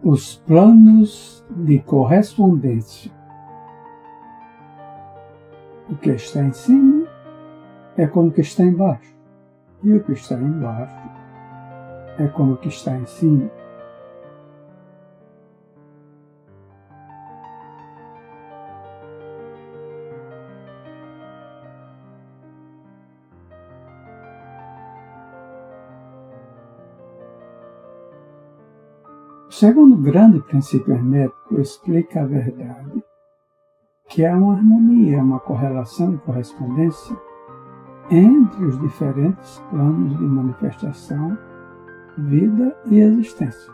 os planos de correspondência. O que está em cima é como o que está embaixo, e o que está embaixo é como o que está em cima. O segundo grande princípio hermético explica a verdade, que há uma harmonia, uma correlação e correspondência entre os diferentes planos de manifestação, vida e existência.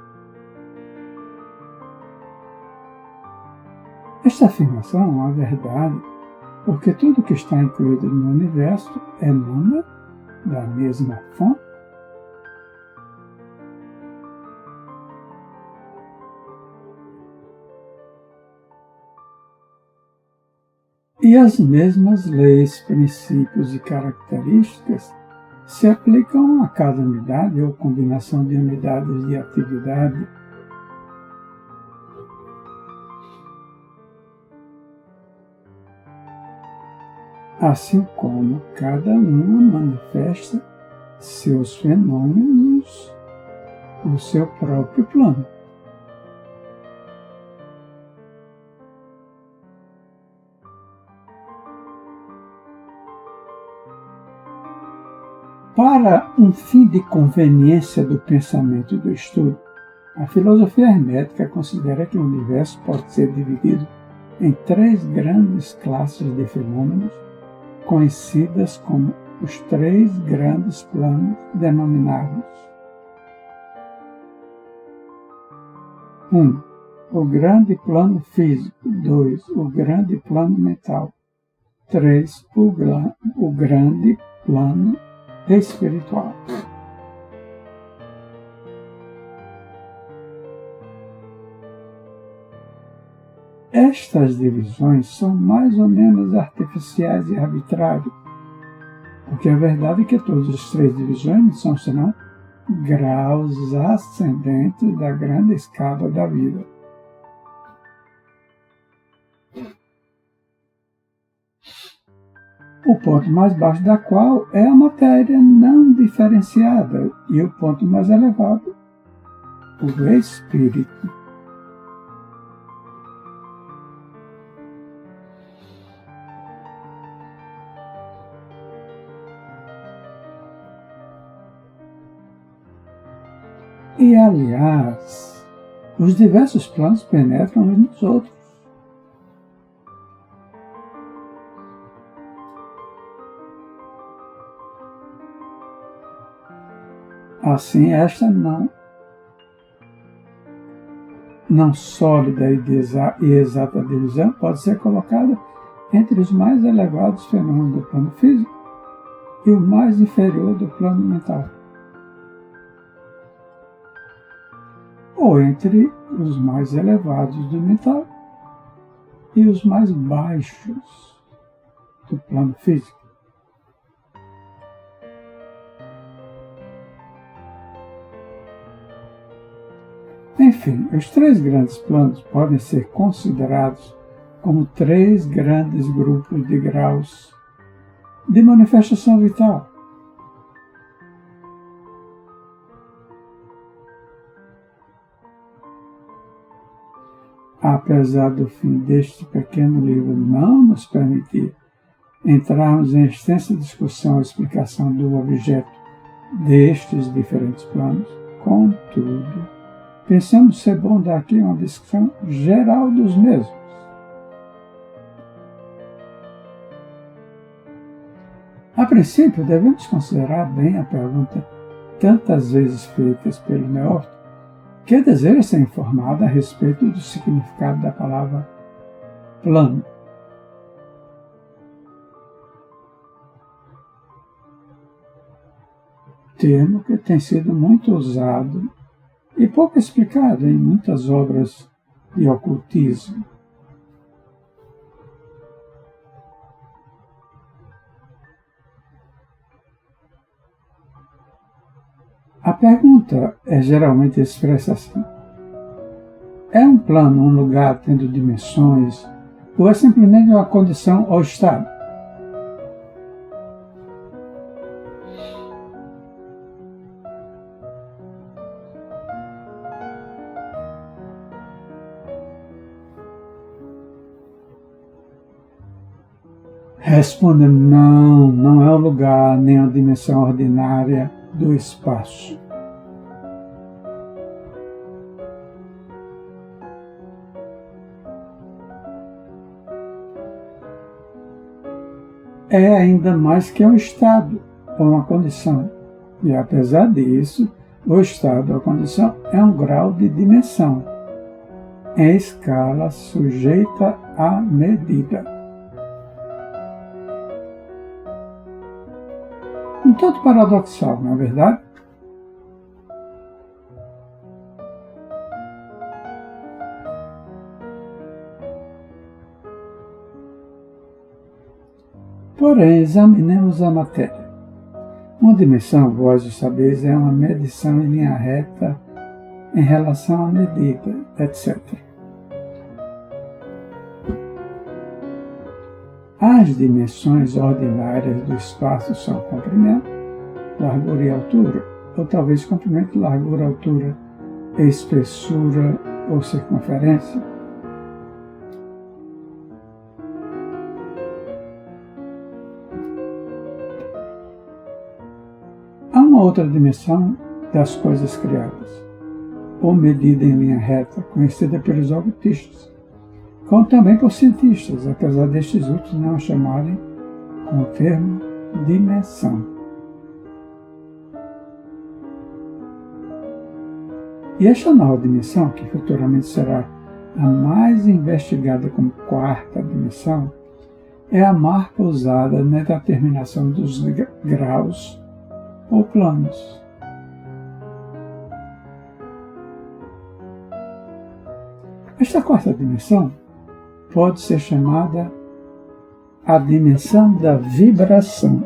Esta afirmação é uma verdade porque tudo que está incluído no universo emana da mesma fonte. E as mesmas leis, princípios e características se aplicam a cada unidade ou combinação de unidades de atividade. Assim como cada uma manifesta seus fenômenos no seu próprio plano. Para um fim de conveniência do pensamento e do estudo, a filosofia hermética considera que o universo pode ser dividido em 3 grandes classes de fenômenos, conhecidas como os 3 grandes planos denominados: 1. O grande plano físico. 2. O grande plano mental. 3. O grande plano espiritual. Estas divisões são mais ou menos artificiais e arbitrárias, porque a verdade é que todas as 3 divisões não são senão graus ascendentes da grande escada da vida. O ponto mais baixo da qual é a matéria não diferenciada e o ponto mais elevado, o espírito. E, aliás, os diversos planos penetram uns nos outros. Assim, esta não sólida e exata divisão pode ser colocada entre os mais elevados fenômenos do plano físico e o mais inferior do plano mental, ou entre os mais elevados do mental e os mais baixos do plano físico. Enfim, os 3 grandes planos podem ser considerados como 3 grandes grupos de graus de manifestação vital. Apesar do fim deste pequeno livro não nos permitir entrarmos em extensa discussão e explicação do objeto destes diferentes planos, contudo, pensamos ser bom dar aqui uma descrição geral dos mesmos. A princípio, devemos considerar bem a pergunta tantas vezes feita pelo neófito, que deseja ser informado a respeito do significado da palavra plano. Termo que tem sido muito usado e pouco explicado em muitas obras de ocultismo. A pergunta é geralmente expressa assim: é um plano, um lugar tendo dimensões, ou é simplesmente uma condição ou estado? Responda: não, não é o lugar nem a dimensão ordinária do espaço. É ainda mais que um estado ou uma condição. E apesar disso, o estado ou a condição é um grau de dimensão, em escala sujeita à medida. Um tanto paradoxal, não é verdade? Porém, examinemos a matéria. Uma dimensão, vós o sabeis, é uma medição em linha reta em relação à medida, etc. As dimensões ordinárias do espaço são comprimento, largura e altura, ou talvez comprimento, largura, altura, espessura ou circunferência. Há uma outra dimensão das coisas criadas, ou medida em linha reta, conhecida pelos ocultistas, como também por cientistas, apesar destes últimos não a chamarem com o termo dimensão. E esta nova dimensão, que futuramente será a mais investigada como quarta dimensão, é a marca usada na determinação dos graus ou planos. Esta quarta dimensão pode ser chamada a dimensão da vibração.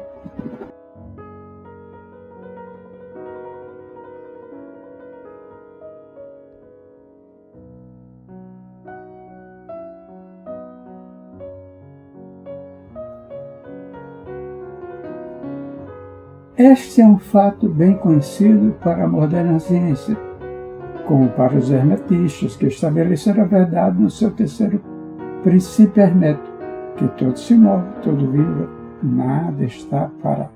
Este é um fato bem conhecido para a moderna ciência, como para os hermetistas, que estabeleceram a verdade no seu terceiro princípio hermético, que tudo se move, tudo vibra, nada está parado.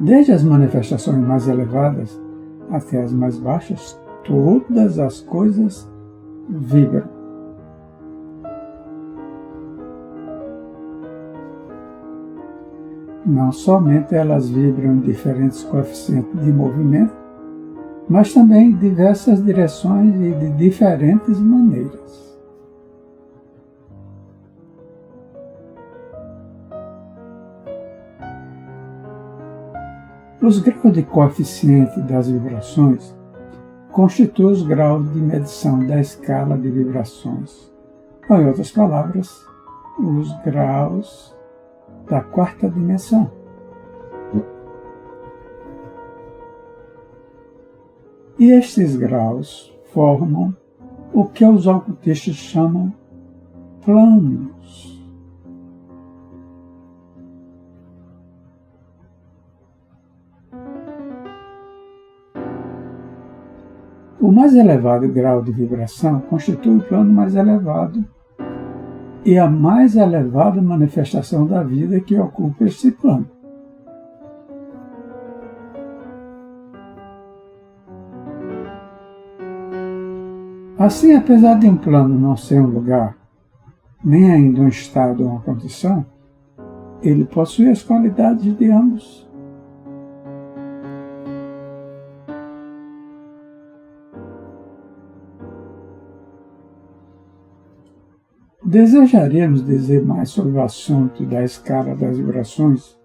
Desde as manifestações mais elevadas até as mais baixas, todas as coisas vibram. Não somente elas vibram em diferentes coeficientes de movimento, mas também em diversas direções e de diferentes maneiras. Os graus de coeficiente das vibrações constituem os graus de medição da escala de vibrações. Ou, em outras palavras, os graus da quarta dimensão. E estes graus formam o que os ocultistas chamam planos. O mais elevado grau de vibração constitui o plano mais elevado e a mais elevada manifestação da vida que ocupa este plano. Assim, apesar de um plano não ser um lugar, nem ainda um estado ou uma condição, ele possui as qualidades de ambos. Desejaríamos dizer mais sobre o assunto da escala das vibrações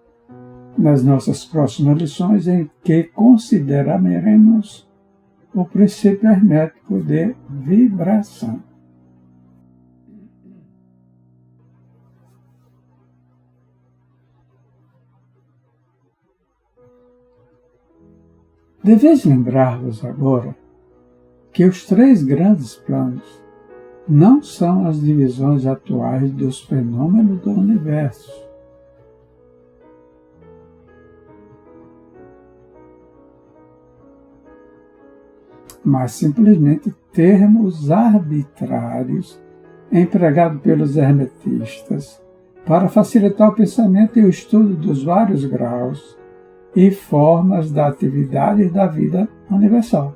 nas nossas próximas lições, em que consideraremos o princípio hermético de vibração. Deveis lembrar-vos agora que os três grandes planos não são as divisões atuais dos fenômenos do universo. Mas simplesmente termos arbitrários empregados pelos hermetistas para facilitar o pensamento e o estudo dos vários graus e formas da atividade da vida universal.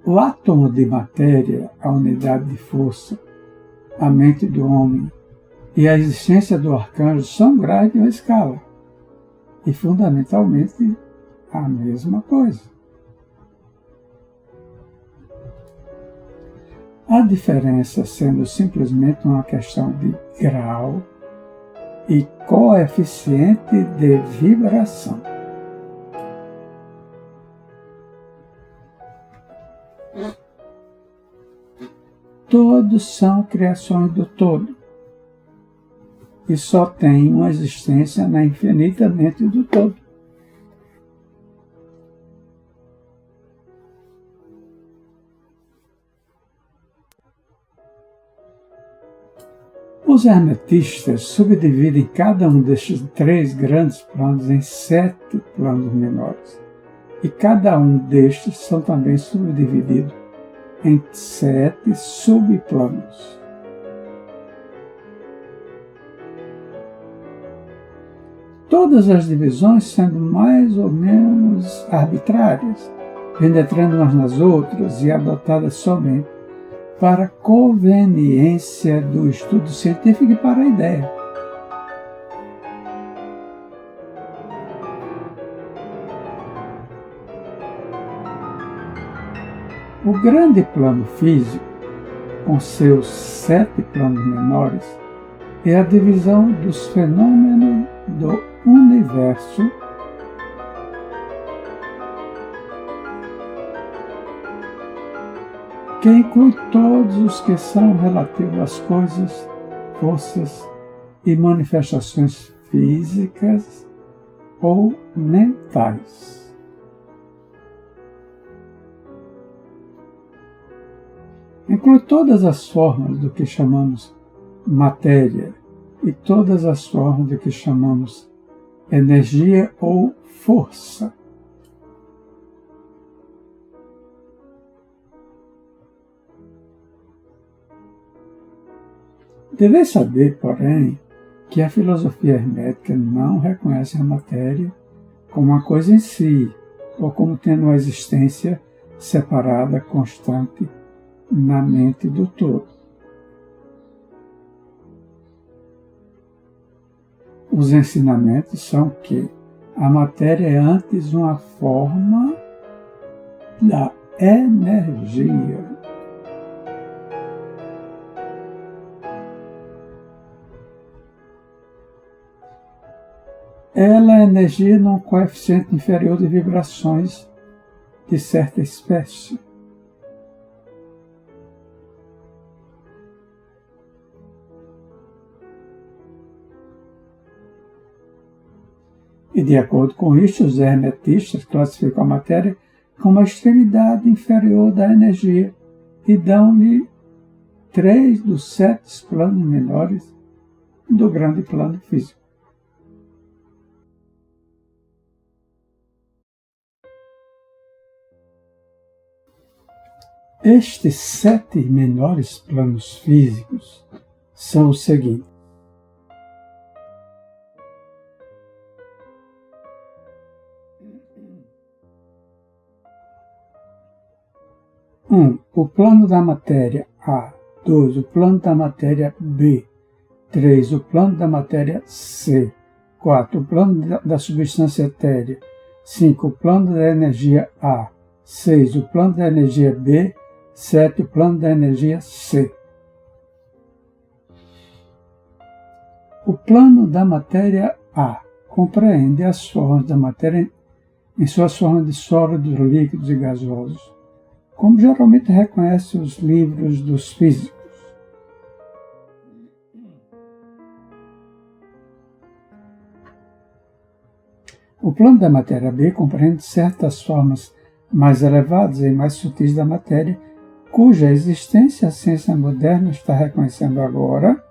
O átomo de matéria, a unidade de força, a mente do homem e a existência do arcanjo são graus de uma escala e fundamentalmente a mesma coisa. A diferença sendo simplesmente uma questão de grau e coeficiente de vibração. Todos são criações do todo e só tem uma existência na infinita mente do todo. Os hermetistas subdividem cada um destes três grandes planos em 7 planos menores, e cada um destes são também subdivididos em 7 subplanos. Todas as divisões sendo mais ou menos arbitrárias, penetrando umas nas outras e adotadas somente para conveniência do estudo científico e para a ideia. O grande plano físico, com seus 7 planos menores, é a divisão dos fenômenos do universo que inclui todos os que são relativos às coisas, forças e manifestações físicas ou mentais. Inclui todas as formas do que chamamos matéria e todas as formas do que chamamos energia ou força. Deveis saber, porém, que a filosofia hermética não reconhece a matéria como uma coisa em si, ou como tendo uma existência separada, constante, na mente do todo. Os ensinamentos são que a matéria é antes uma forma da energia. Ela é energia num coeficiente inferior de vibrações de certa espécie. E de acordo com isso, os hermetistas classificam a matéria como a extremidade inferior da energia e dão-lhe 3 dos 7 planos menores do grande plano físico. Estes 7 menores planos físicos são os seguintes. 1. O plano da matéria A. 2. O plano da matéria B. 3. O plano da matéria C. 4. O plano da substância etérea. 5. O plano da energia A. 6. O plano da energia B. 7. O plano da energia C. O plano da matéria A compreende as formas da matéria em suas formas de sólidos, líquidos e gasosos, como geralmente reconhece os livros dos físicos. O plano da matéria B compreende certas formas mais elevadas e mais sutis da matéria, cuja existência a ciência moderna está reconhecendo agora.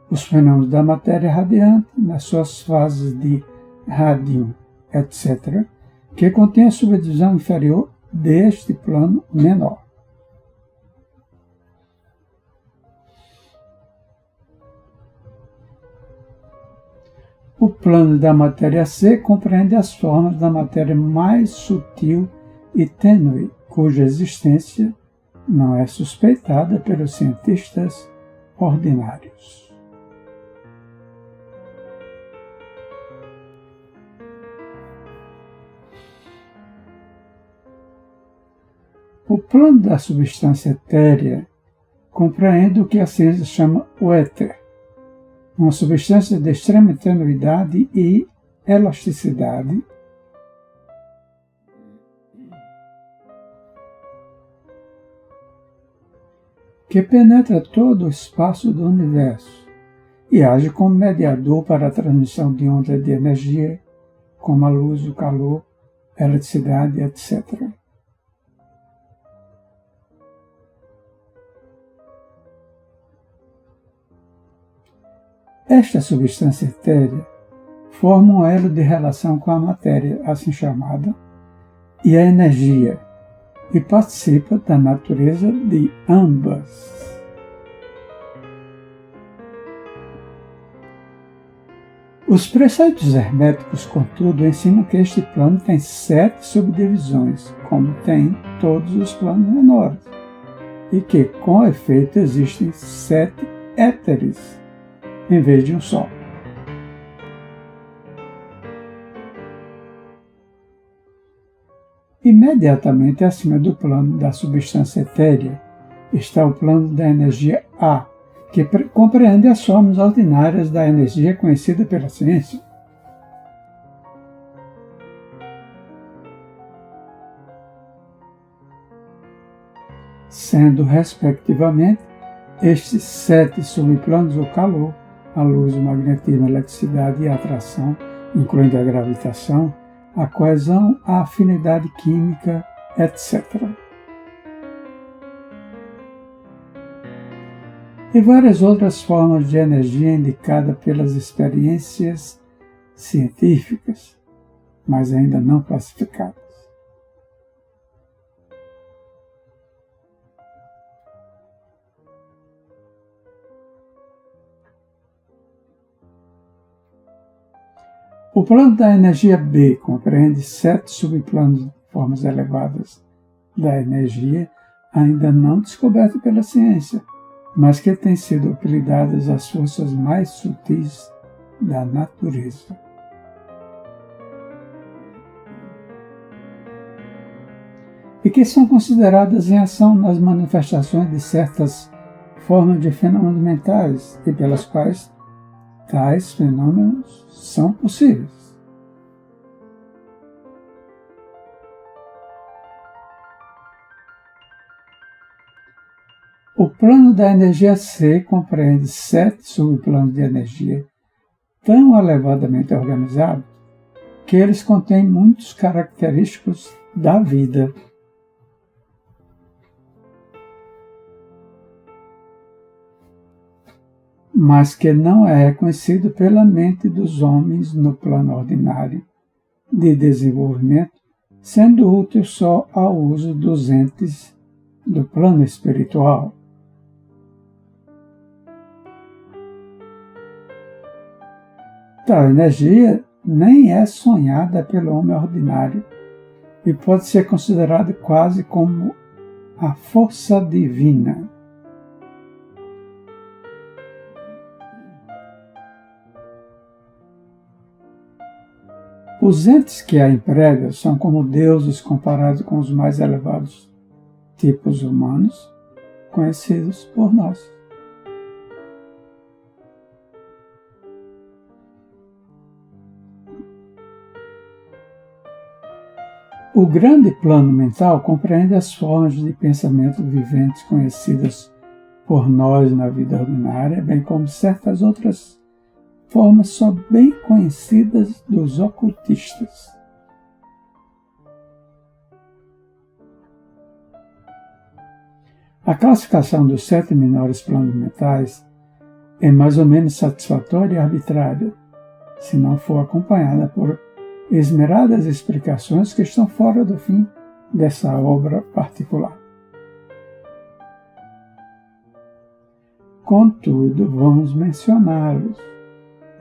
Os fenômenos da matéria radiante, nas suas fases de rádio, etc., que contém a subdivisão inferior deste plano menor. O plano da matéria C compreende as formas da matéria mais sutil e tênue, cuja existência não é suspeitada pelos cientistas ordinários. O plano da substância etérea compreende o que a ciência chama o éter, uma substância de extrema tenuidade e elasticidade, que penetra todo o espaço do universo e age como mediador para a transmissão de ondas de energia, como a luz, o calor, a eletricidade, etc. Esta substância etérea forma um elo de relação com a matéria, assim chamada, e a energia, e participa da natureza de ambas. Os preceitos herméticos, contudo, ensinam que este plano tem 7 subdivisões, como tem todos os planos menores, e que, com efeito, existem 7 éteres, em vez de um só. Imediatamente acima do plano da substância etérea está o plano da energia A, que compreende as formas ordinárias da energia conhecida pela ciência. Sendo, respectivamente, estes 7 subplanos o calor, a luz, o magnetismo, a eletricidade e a atração, incluindo a gravitação, a coesão, a afinidade química, etc. E várias outras formas de energia indicadas pelas experiências científicas, mas ainda não classificadas. O plano da energia B compreende 7 subplanos de formas elevadas da energia ainda não descobertas pela ciência, mas que têm sido apelidadas as forças mais sutis da natureza. E que são consideradas em ação nas manifestações de certas formas de fenômenos mentais e pelas quais tais fenômenos são possíveis. O plano da energia C compreende 7 subplanos de energia tão elevadamente organizados que eles contêm muitos característicos da vida. Mas que não é reconhecido pela mente dos homens no plano ordinário de desenvolvimento, sendo útil só ao uso dos entes do plano espiritual. Tal energia nem é sonhada pelo homem ordinário e pode ser considerada quase como a força divina. Os entes que a empregam são como deuses comparados com os mais elevados tipos humanos conhecidos por nós. O grande plano mental compreende as formas de pensamento viventes conhecidas por nós na vida ordinária, bem como certas outras formas só bem conhecidas dos ocultistas. A classificação dos 7 menores planos mentais é mais ou menos satisfatória e arbitrária, se não for acompanhada por esmeradas explicações que estão fora do fim dessa obra particular. Contudo, vamos mencioná-los.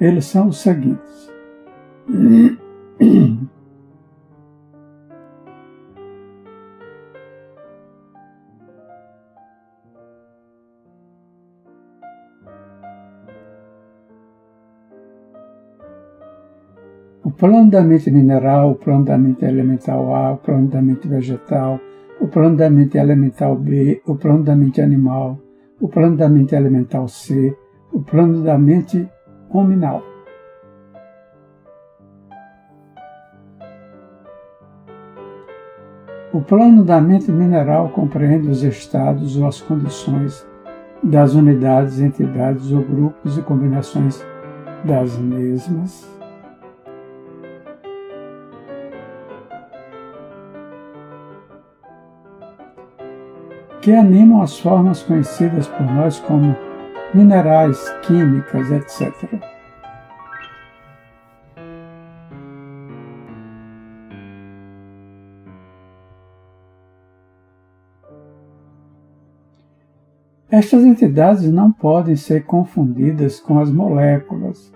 Eles são os seguintes. O plano da mente mineral, o plano da mente elemental A, o plano da mente vegetal, o plano da mente elemental B, o plano da mente animal, o plano da mente elemental C, o plano da mente hominal. O plano da mente mineral compreende os estados ou as condições das unidades, entidades ou grupos e combinações das mesmas. Que animam as formas conhecidas por nós como minerais, químicas, etc. Estas entidades não podem ser confundidas com as moléculas,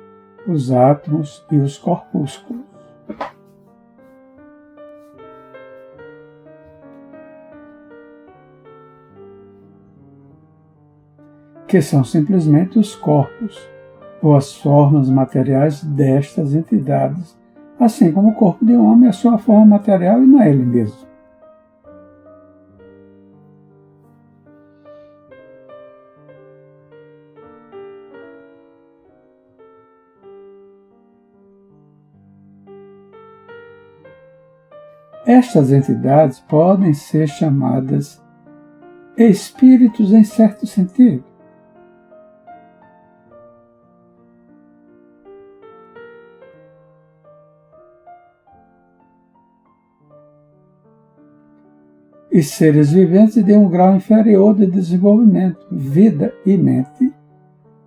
os átomos e os corpúsculos. Que são simplesmente os corpos, ou as formas materiais destas entidades, assim como o corpo de um homem é a sua forma material e não é ele mesmo. Estas entidades podem ser chamadas espíritos em certo sentido. E seres viventes de um grau inferior de desenvolvimento, vida e mente,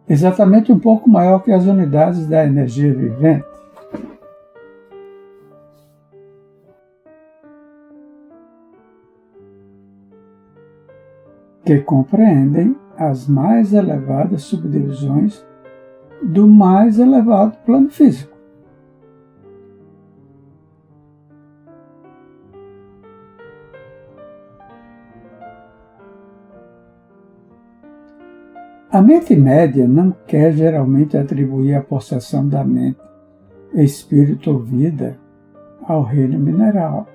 exatamente um pouco maior que as unidades da energia vivente. Que compreendem as mais elevadas subdivisões do mais elevado plano físico. A mente média não quer geralmente atribuir a possessão da mente, espírito ou vida ao reino mineral.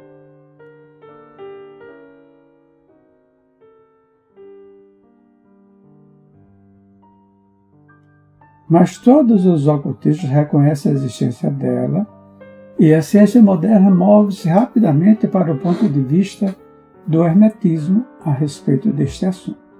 Mas todos os ocultistas reconhecem a existência dela e a ciência moderna move-se rapidamente para o ponto de vista do hermetismo a respeito deste assunto.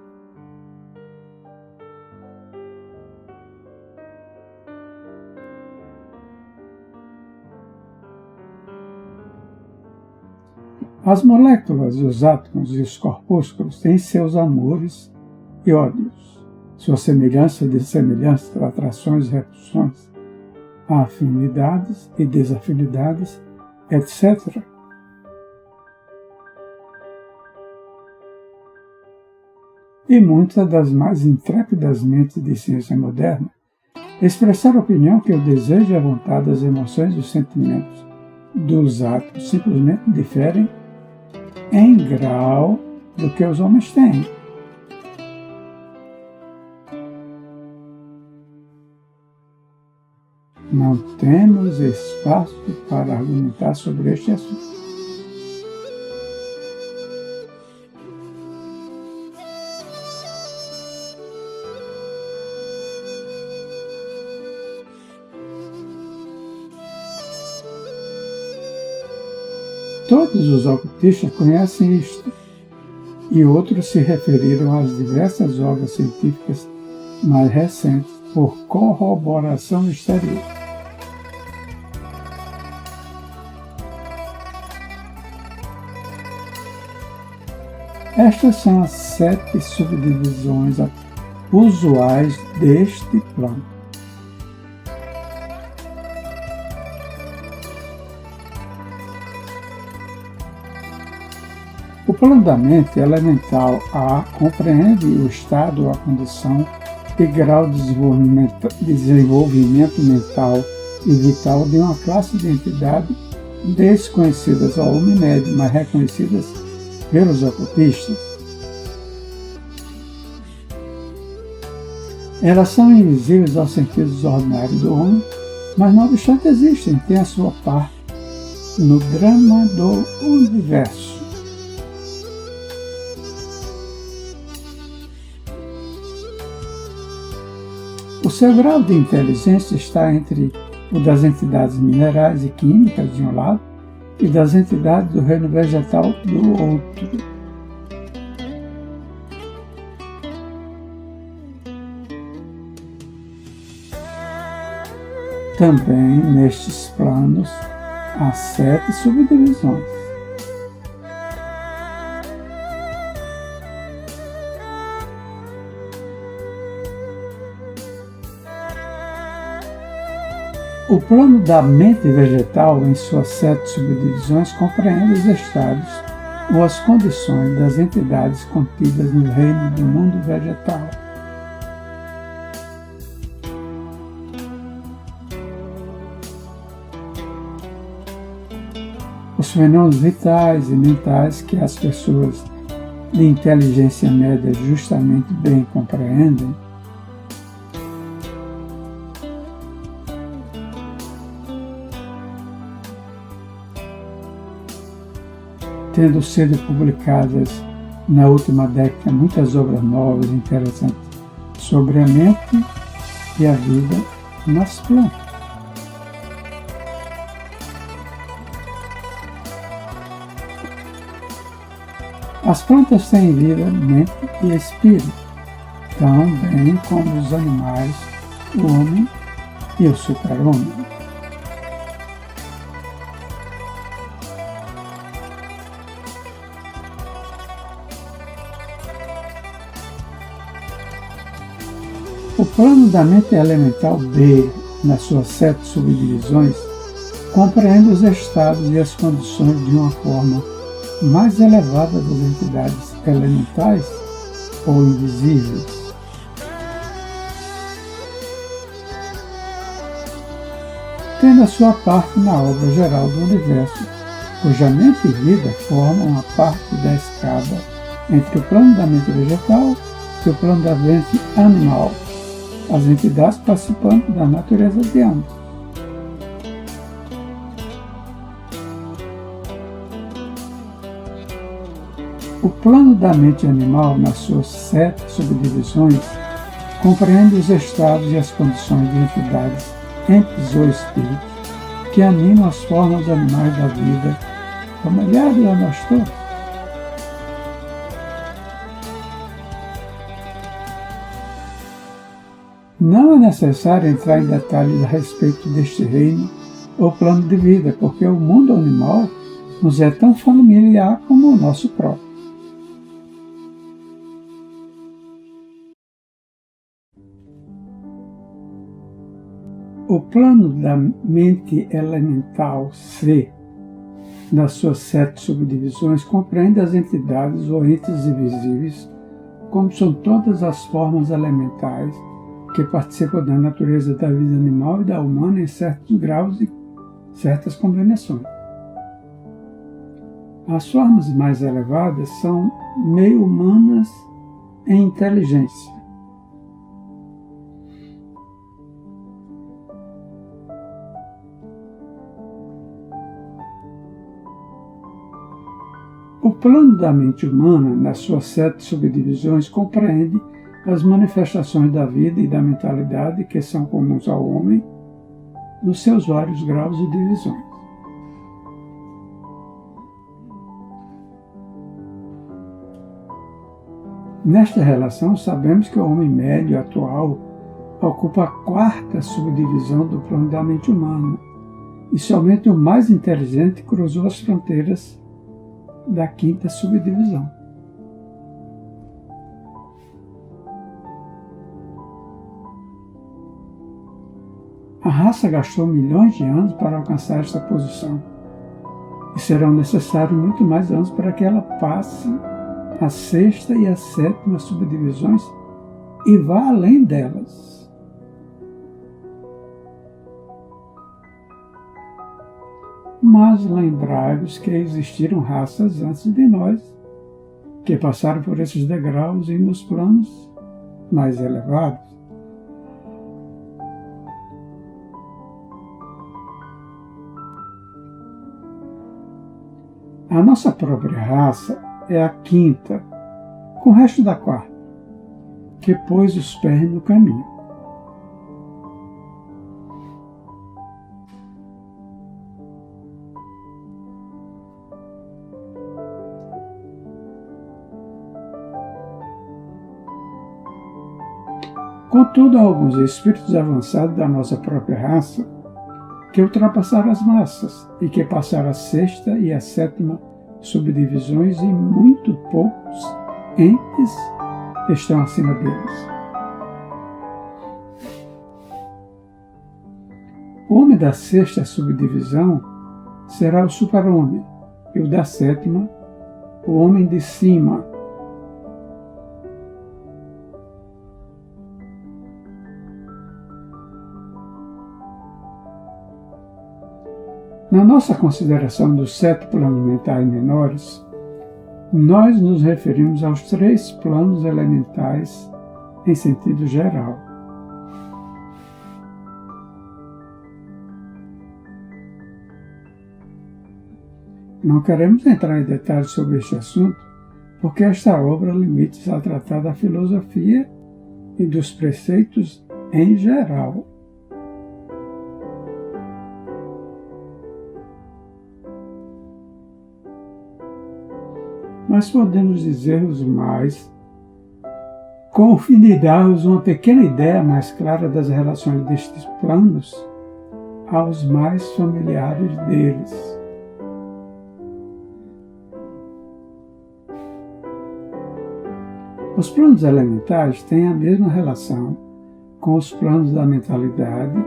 As moléculas, os átomos e os corpúsculos têm seus amores e ódios, suas semelhanças e dessemelhanças, atrações e repulsões, afinidades e desafinidades, etc. E muitas das mais intrépidas mentes de ciência moderna expressaram a opinião que o desejo e a vontade, as emoções e os sentimentos dos átomos simplesmente diferem em grau do que os homens têm. Não temos espaço para argumentar sobre este assunto. Todos os ocultistas conhecem isto e outros se referiram às diversas obras científicas mais recentes por corroboração exterior. Estas são as 7 subdivisões usuais deste plano. O plano da mente elemental A compreende o estado, a condição e grau de desenvolvimento mental e vital de uma classe de entidades desconhecidas ao homem médio, mas reconhecidas pelos ocultistas. Elas são invisíveis aos sentidos ordinários do homem, mas não obstante existem, têm a sua parte no drama do universo. O seu grau de inteligência está entre o das entidades minerais e químicas de um lado e das entidades do reino vegetal do outro. Também nestes planos há 7 subdivisões. O plano da mente vegetal, em suas 7 subdivisões, compreende os estados ou as condições das entidades contidas no reino do mundo vegetal. Os fenômenos vitais e mentais que as pessoas de inteligência média justamente bem compreendem, tendo sido publicadas na última década muitas obras novas e interessantes sobre a mente e a vida nas plantas. As plantas têm vida, mente e espírito, tão bem como os animais, o homem e o super-homem. O plano da mente elemental B, nas suas 7 subdivisões, compreende os estados e as condições de uma forma mais elevada das entidades elementais ou invisíveis. Tendo a sua parte na obra geral do universo, cuja mente e vida formam uma parte da escada entre o plano da mente vegetal e o plano da mente animal, as entidades participantes da natureza de ambos. O plano da mente animal, nas suas 7 subdivisões, compreende os estados e as condições de entidades entes ou espíritos que animam as formas animais da vida, familiares a nós todos. Não é necessário entrar em detalhes a respeito deste reino ou plano de vida, porque o mundo animal nos é tão familiar como o nosso próprio. O plano da mente elemental C, nas suas 7 subdivisões, compreende as entidades ou entes invisíveis, como são todas as formas elementais que participam da natureza da vida animal e da humana em certos graus e certas combinações. As formas mais elevadas são meio humanas em inteligência. O plano da mente humana, nas suas 7 subdivisões, compreende as manifestações da vida e da mentalidade que são comuns ao homem nos seus vários graus e divisões. Nesta relação, sabemos que o homem médio atual ocupa a 4ª subdivisão do plano da mente humana, e somente o mais inteligente cruzou as fronteiras da 5ª subdivisão. A raça gastou milhões de anos para alcançar esta posição, e serão necessários muito mais anos para que ela passe a 6ª e a 7ª subdivisões e vá além delas. Mas lembrai-vos que existiram raças antes de nós, que passaram por esses degraus e nos planos mais elevados. A nossa própria raça é a 5ª, com o resto da 4ª, que pôs os pés no caminho. Contudo, há alguns espíritos avançados da nossa própria raça que ultrapassaram as massas e que passaram a 6ª e a 7ª subdivisões, e muito poucos entes estão acima deles. O homem da 6ª subdivisão será o super-homem, e o da 7ª, o homem de cima. Na nossa consideração dos 7 planos mentais menores, nós nos referimos aos 3 planos elementais em sentido geral. Não queremos entrar em detalhes sobre este assunto, porque esta obra limita-se a tratar da filosofia e dos preceitos em geral. Mas podemos dizer-vos mais, com o fim de dar-vos uma pequena ideia mais clara das relações destes planos aos mais familiares deles. Os planos elementais têm a mesma relação com os planos da mentalidade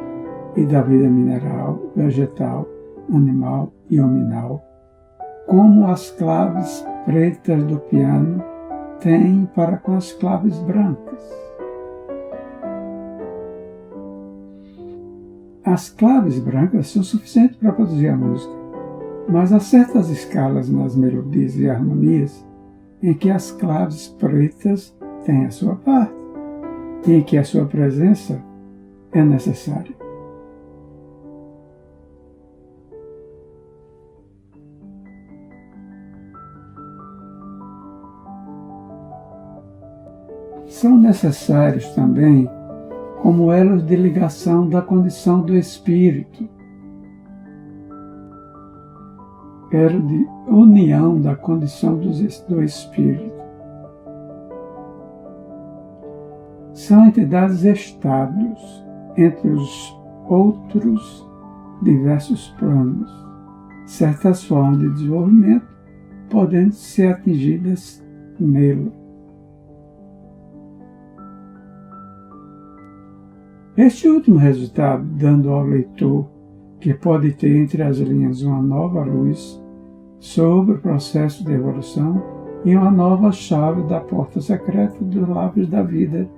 e da vida mineral, vegetal, animal e hominal, como as claves pretas do piano têm para com as claves brancas. As claves brancas são suficientes para produzir a música, mas há certas escalas nas melodias e harmonias em que as claves pretas têm a sua parte e em que a sua presença é necessária. São necessários também como elos de ligação da condição do espírito, elo de união da condição do espírito. São entidades-estados entre os outros diversos planos, certas formas de desenvolvimento podendo ser atingidas nele. Este último resultado, dando ao leitor que pode ter entre as linhas uma nova luz sobre o processo de evolução e uma nova chave da porta secreta dos lábios da vida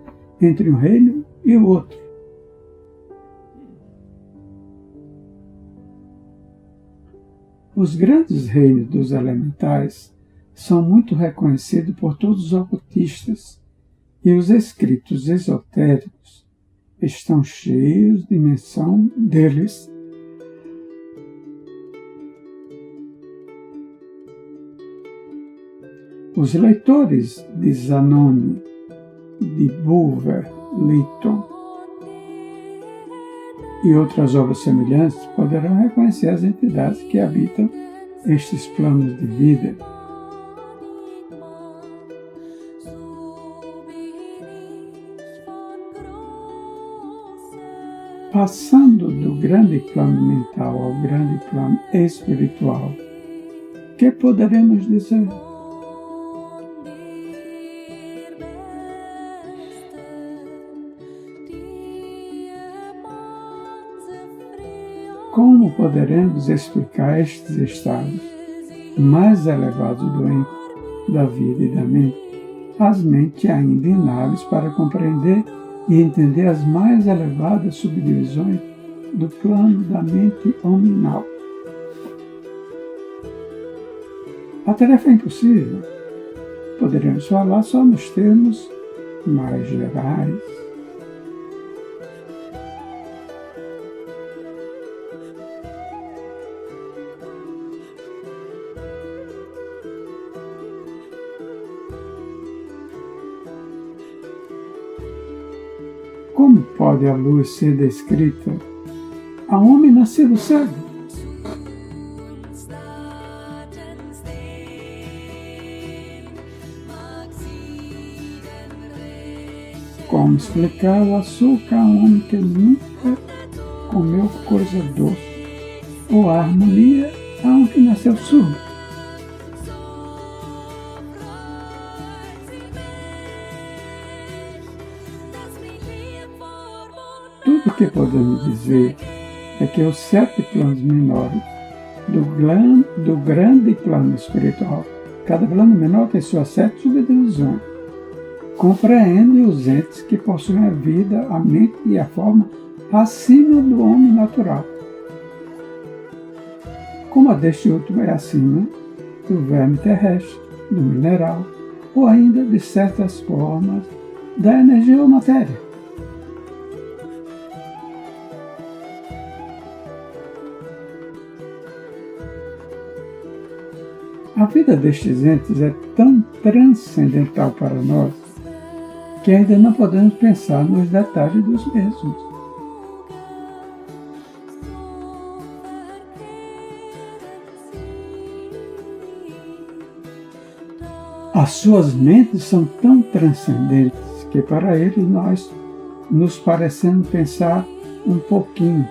entre um reino e o outro. Os grandes reinos dos elementais são muito reconhecidos por todos os ocultistas e os escritos esotéricos estão cheios de menção deles. Os leitores de Zanoni, de Bulwer Lytton e outras obras semelhantes poderão reconhecer as entidades que habitam estes planos de vida. Passando do grande plano mental ao grande plano espiritual, o que poderemos dizer? Como poderemos explicar estes estados mais elevados do ente, da vida e da mente, às mentes ainda inábeis para compreender e entender as mais elevadas subdivisões do plano da mente hominal? A tarefa é impossível. Poderemos falar só nos termos mais gerais. Como pode a luz ser descrita a um homem nascido cego? Como explicar o açúcar a um homem que nunca comeu coisa doce? Ou a harmonia a um que nasceu surdo? Tudo o que podemos dizer é que os 7 planos menores do grande plano espiritual, cada plano menor tem suas 7 subdivisões, compreendem os entes que possuem a vida, a mente e a forma acima do homem natural. Como a deste último é acima do verme terrestre, do mineral, ou ainda de certas formas da energia ou matéria. A vida destes entes é tão transcendental para nós que ainda não podemos pensar nos detalhes dos mesmos. As suas mentes são tão transcendentes que para eles nós nos parecemos pensar um pouquinho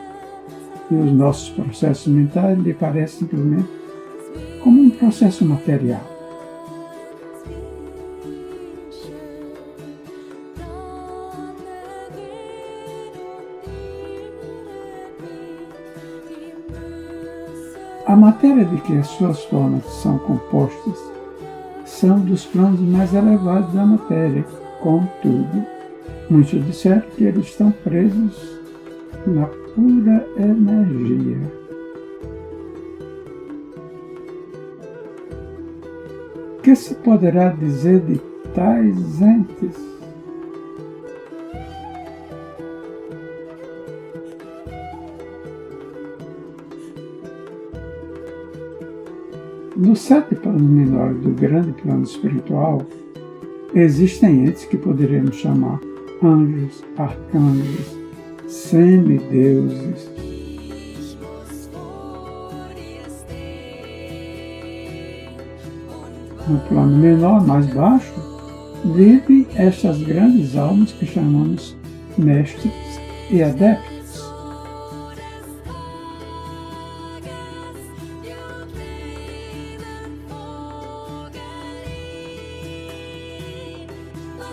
e os nossos processos mentais lhe parecem simplesmente como um processo material. A matéria de que as suas formas são compostas são dos planos mais elevados da matéria. Contudo, muitos disseram que eles estão presos na pura energia. O que se poderá dizer de tais entes? Nos 7 planos menores do grande plano espiritual, existem entes que poderíamos chamar anjos, arcanjos, semideuses. No plano menor, mais baixo, vivem estas grandes almas que chamamos mestres e adeptos.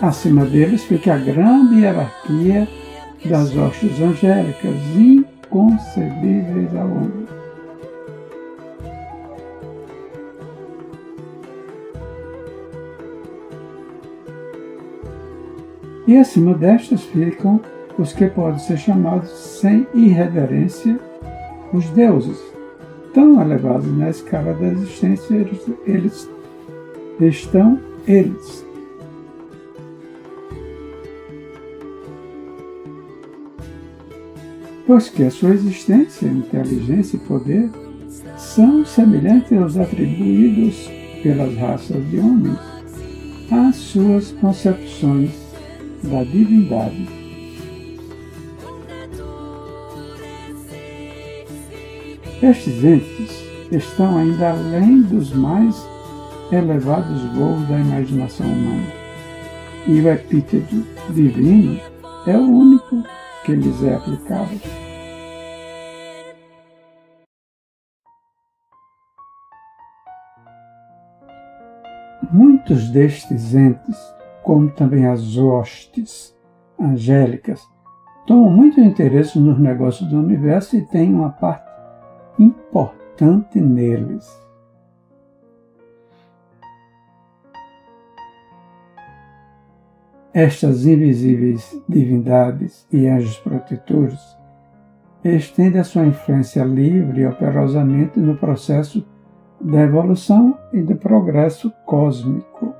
Acima deles fica a grande hierarquia das hostes angélicas, inconcebíveis ao homem. E acima destas ficam os que podem ser chamados sem irreverência os deuses. Tão elevados na escala da existência eles estão. Pois que a sua existência, inteligência e poder são semelhantes aos atribuídos pelas raças de homens às suas concepções da divindade. Estes entes estão ainda além dos mais elevados voos da imaginação humana, e o epíteto divino é o único que lhes é aplicável. Muitos destes entes, como também as hostes angélicas, tomam muito interesse nos negócios do universo e têm uma parte importante neles. Estas invisíveis divindades e anjos protetores estendem a sua influência livre e operosamente no processo da evolução e do progresso cósmico.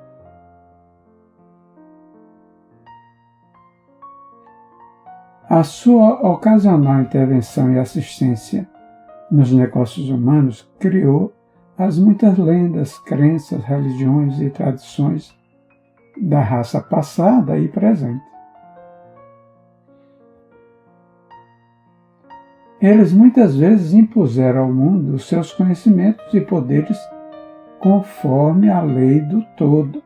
A sua ocasional intervenção e assistência nos negócios humanos criou as muitas lendas, crenças, religiões e tradições da raça passada e presente. Eles muitas vezes impuseram ao mundo os seus conhecimentos e poderes conforme a lei do todo.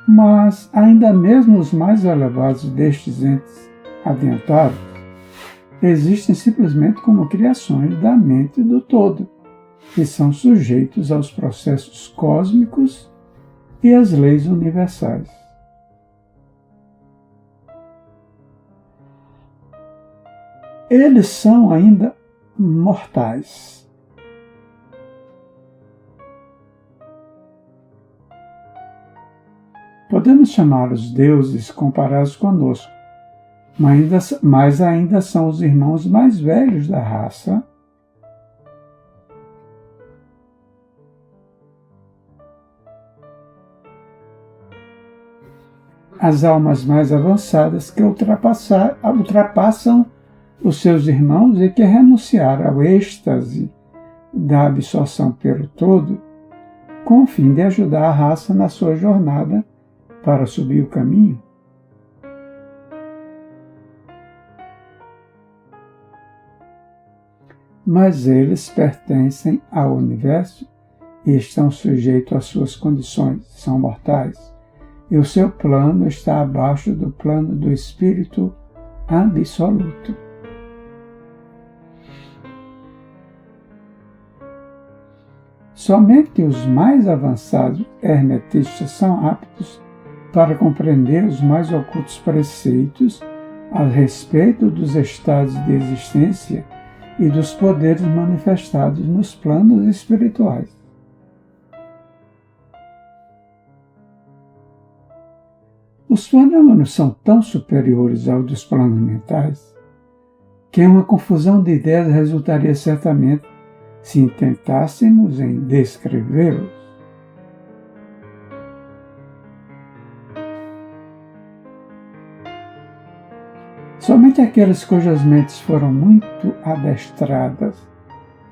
Mas, ainda mesmo os mais elevados destes entes adiantados existem simplesmente como criações da mente do todo, e são sujeitos aos processos cósmicos e às leis universais. Eles são ainda mortais. Podemos chamá-los deuses comparados conosco, mas ainda são os irmãos mais velhos da raça. As almas mais avançadas que ultrapassam os seus irmãos e que renunciaram ao êxtase da absorção pelo todo, com o fim de ajudar a raça na sua jornada para subir o caminho. Mas eles pertencem ao universo e estão sujeitos às suas condições, são mortais, e o seu plano está abaixo do plano do Espírito absoluto. Somente os mais avançados hermetistas são aptos para compreender os mais ocultos preceitos a respeito dos estados de existência e dos poderes manifestados nos planos espirituais. Os fenômenos são tão superiores aos dos planos mentais que uma confusão de ideias resultaria certamente se tentássemos em descrevê-los. Somente aqueles cujas mentes foram muito adestradas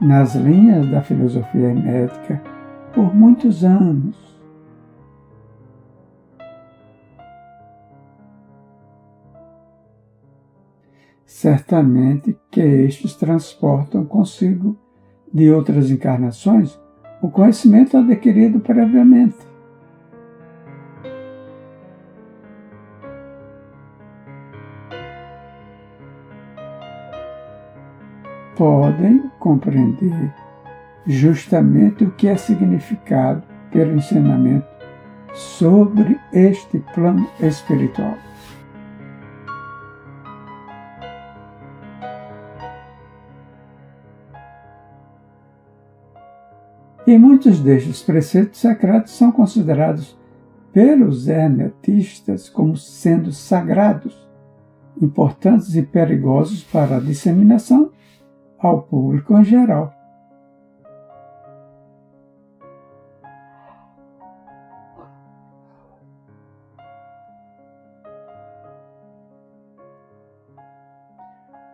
nas linhas da filosofia hermética por muitos anos certamente que estes transportam consigo de outras encarnações o conhecimento adquirido previamente. Podem compreender justamente o que é significado pelo ensinamento sobre este plano espiritual. E muitos destes preceitos secretos são considerados pelos hermetistas como sendo sagrados, importantes e perigosos para a disseminação ao público em geral.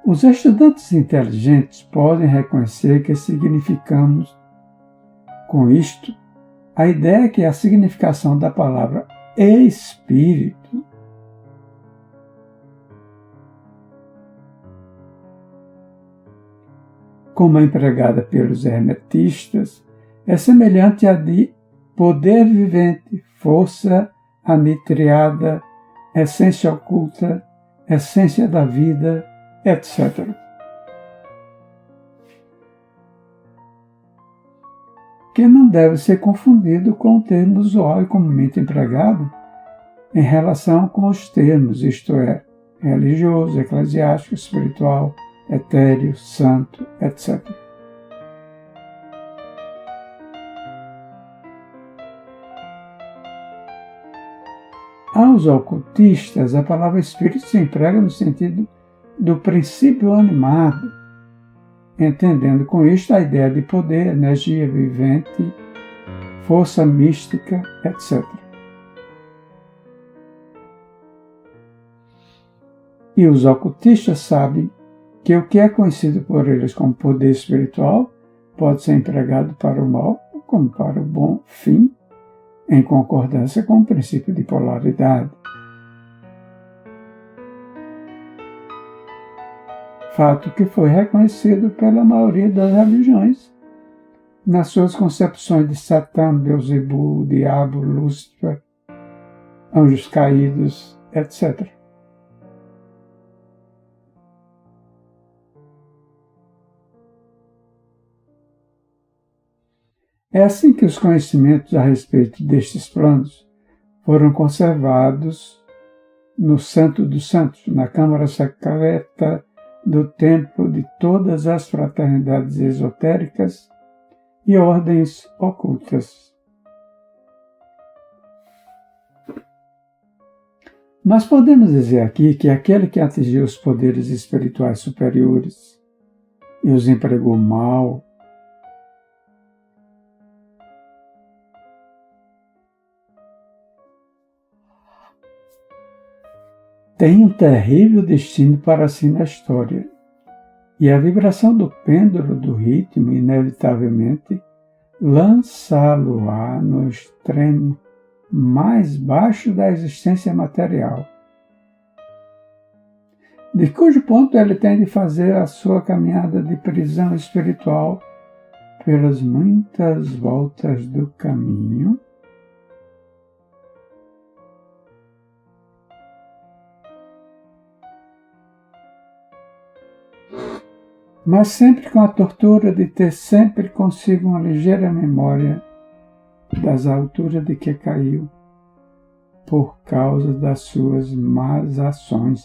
Os estudantes inteligentes podem reconhecer que significamos com isto a ideia que a significação da palavra espírito como é empregada pelos hermetistas, é semelhante à de poder vivente, força anitriada, essência oculta, essência da vida, etc. Que não deve ser confundido com o termo usual e comumente empregado em relação com os termos, isto é, religioso, eclesiástico, espiritual, etéreo, santo, etc. Aos ocultistas, a palavra espírito se emprega no sentido do princípio animado, entendendo com isto a ideia de poder, energia vivente, força mística, etc. E os ocultistas sabem que o que é conhecido por eles como poder espiritual pode ser empregado para o mal como para o bom fim, em concordância com o princípio de polaridade. Fato que foi reconhecido pela maioria das religiões, nas suas concepções de Satã, Beelzebul, Diabo, Lúcifer, anjos caídos, etc. É assim que os conhecimentos a respeito destes planos foram conservados no Santo dos Santos, na Câmara Secreta do Templo de todas as fraternidades esotéricas e ordens ocultas. Mas podemos dizer aqui que aquele que atingiu os poderes espirituais superiores e os empregou mal, tem um terrível destino para si na história, e a vibração do pêndulo do ritmo, inevitavelmente, lançá-lo-á no extremo mais baixo da existência material, de cujo ponto ele tem de fazer a sua caminhada de prisão espiritual pelas muitas voltas do caminho, mas sempre com a tortura de ter sempre consigo uma ligeira memória das alturas de que caiu por causa das suas más ações.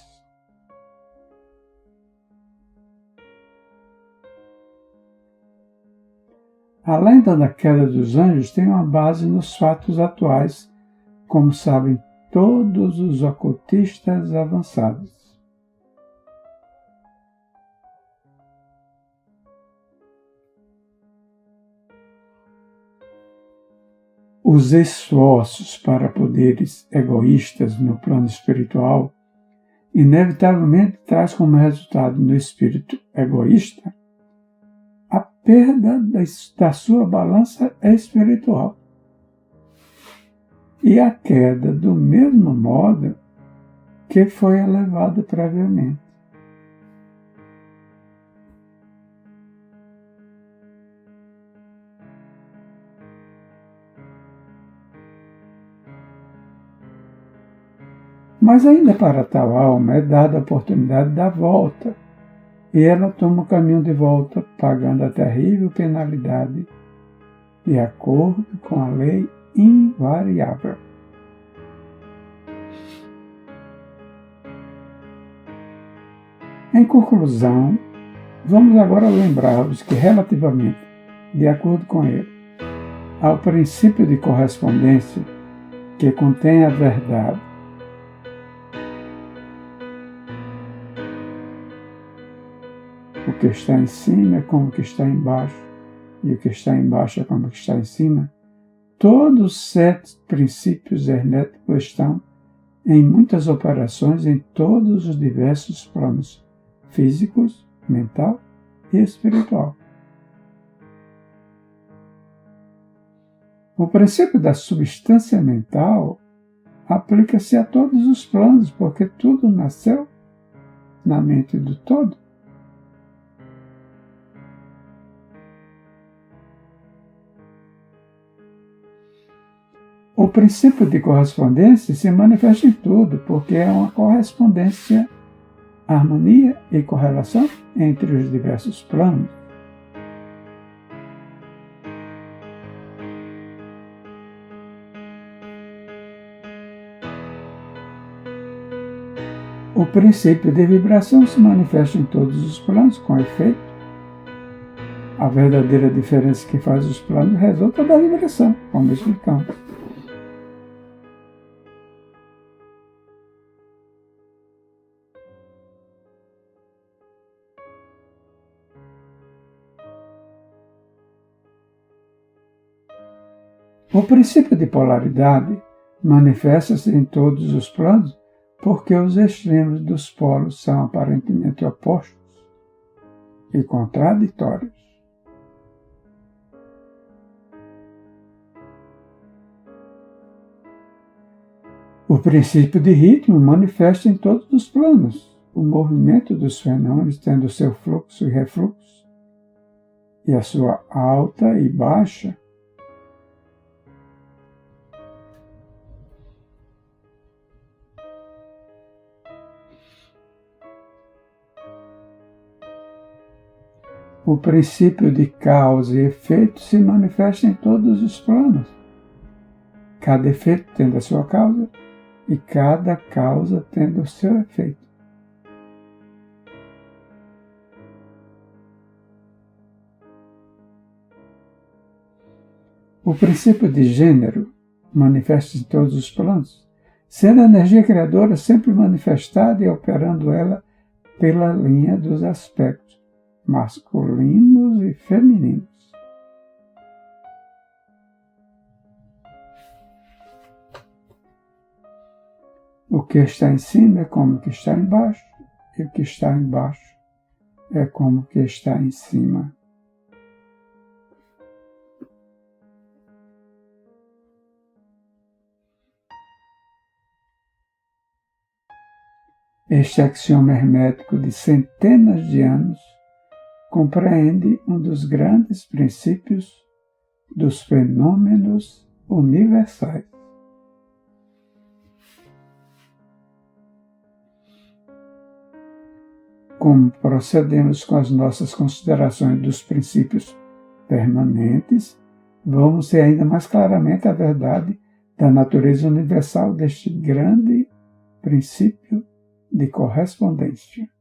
A lenda da queda dos anjos tem uma base nos fatos atuais, como sabem todos os ocultistas avançados. Os esforços para poderes egoístas no plano espiritual inevitavelmente traz como resultado no espírito egoísta a perda da sua balança espiritual e a queda do mesmo modo que foi elevado previamente. Mas ainda para tal alma é dada a oportunidade da volta, e ela toma o caminho de volta, pagando a terrível penalidade de acordo com a lei invariável. Em conclusão, vamos agora lembrar-vos que, relativamente, de acordo com ele, ao princípio de correspondência que contém a verdade, o que está em cima é como o que está embaixo, e o que está embaixo é como o que está em cima, todos os 7 princípios herméticos estão em muitas operações em todos os diversos planos físicos, mental e espiritual. O princípio da substância mental aplica-se a todos os planos, porque tudo nasceu na mente do todo. O princípio de correspondência se manifesta em tudo, porque é uma correspondência, harmonia e correlação entre os diversos planos. O princípio de vibração se manifesta em todos os planos, com efeito. A verdadeira diferença que faz os planos resulta da vibração, como explicamos. O princípio de polaridade manifesta-se em todos os planos porque os extremos dos polos são aparentemente opostos e contraditórios. O princípio de ritmo manifesta em todos os planos o movimento dos fenômenos tendo seu fluxo e refluxo e a sua alta e baixa. O princípio de causa e efeito se manifesta em todos os planos, cada efeito tendo a sua causa e cada causa tendo o seu efeito. O princípio de gênero manifesta-se em todos os planos, sendo a energia criadora sempre manifestada e operando ela pela linha dos aspectos masculinos e femininos. O que está em cima é como o que está embaixo, e o que está embaixo é como o que está em cima. Este axioma hermético de centenas de anos compreende um dos grandes princípios dos fenômenos universais. Como procedemos com as nossas considerações dos princípios permanentes, vamos ver ainda mais claramente a verdade da natureza universal deste grande princípio de correspondência.